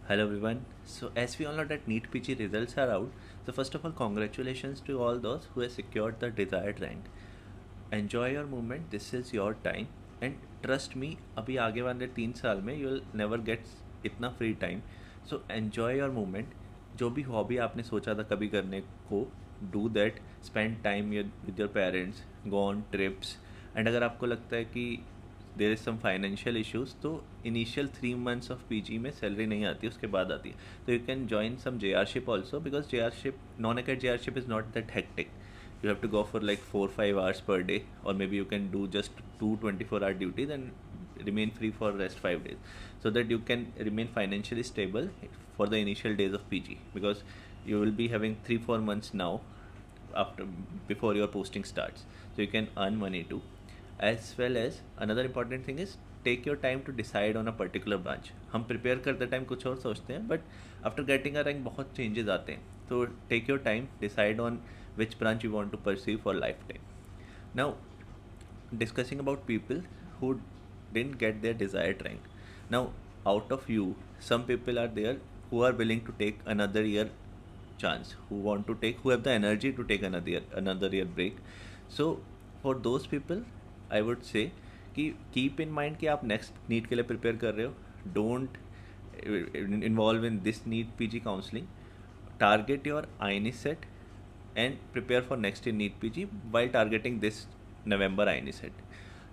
Hello everyone. So as we all know that NEET PG results are out. So first of all, congratulations to all those who have secured the desired rank. Enjoy your moment. This is your time. And trust me, अभी आगे वाले 3 साल में you'll never get इतना free time. So enjoy your moment. जो भी hobby आपने सोचा था कभी करने को, do that. Spend time with your parents. Go on trips. And अगर आपको लगता है कि there is some financial issues, तो इनिशियल 3 मंथ्स ऑफ पीजी में सैलरी नहीं आती, उसके बाद आती है. तो यू कैन जॉइन सम JR-शिप ऑल्सो, बिकॉज JR-शिप, नॉन अकेड JR-शिप is not that hectic. You have to go for like 4-5 hours per day, or maybe you can do just 2 24-hour duties and remain free for rest 5 days, so that you can remain financially stable for the initial days of PG, because you will be having 3-4 months now after before your posting starts, so you can earn money too. As well as another important thing is take your time to decide on a particular branch. हम prepare करते time कुछ और सोचते हैं, but after getting a rank बहुत changes आते हैं. तो take your time, decide on which branch you want to pursue for lifetime. Now, discussing about people who didn't get their desired rank. Now, out of you, some people are there who are willing to take another year chance, who have the energy to take another year break. So, for those people, I would say कि keep in mind कि आप next NEET के लिए prepare कर रहे हो. Don't involve in this NEET PG counseling. Target your INI set and prepare for next year NEET PG while targeting this November INI set.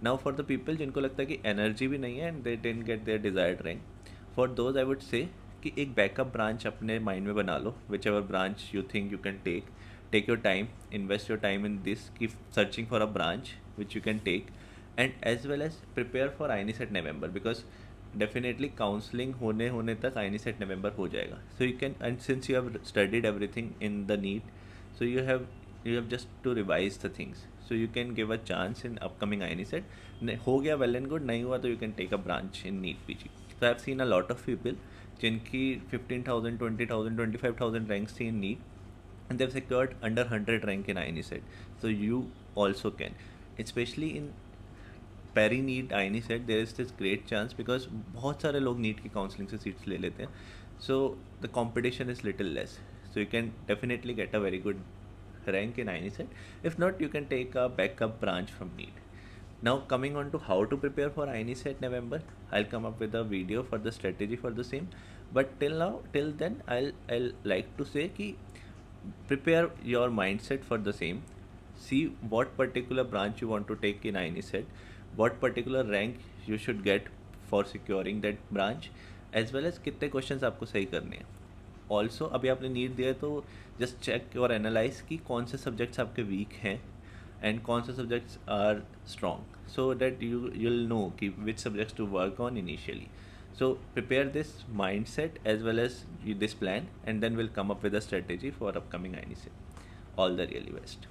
Now for the people जिनको लगता है कि energy भी नहीं है and they didn't get their desired rank, for those I would say कि एक backup branch अपने माइंड में बना लो, whichever branch you think you can take your time, invest your time in this, की searching for a branch which you can take, and as well as prepare for INI CET November, because definitely counselling होने तक INI CET November हो जाएगा. So you can, and since you have studied everything in the NEET, so you have just to revise the things, so you can give a chance in upcoming INI set. हो गया well and good, नहीं हुआ तो you can take a branch in NEET PG. So I have seen a lot of people जिनकी 15,000 20,000 25,000 ranks थी in NEET and they've secured under 100 rank in INI set. So you also can, especially in पेरी NEET INI CET, there is this great chance, because बहुत सारे लोग NEET की counselling से seats ले लेते हैं. So the competition is little less, so you can definitely get a very good rank in INI set. If not, you can take a backup branch from NEET. Now coming on to how to prepare for INI set November, I'll come up with a video for the strategy for the same. But till then, I'll like to say कि prepare your mindset for the same. See what particular branch you want to take in INI set, what particular rank you should get for securing that branch, as well as कितने questions आपको सही करने हैं. Also अभी आपने NEET दिया है तो जस्ट चेक और एनालाइज कि कौन से सब्जेक्ट्स आपके वीक हैं एंड कौन से subjects are strong, so that you'll know कि which subjects to work on initially. So prepare this mindset as well as this plan, and then will come up with a strategy for upcoming INI set. All the really best.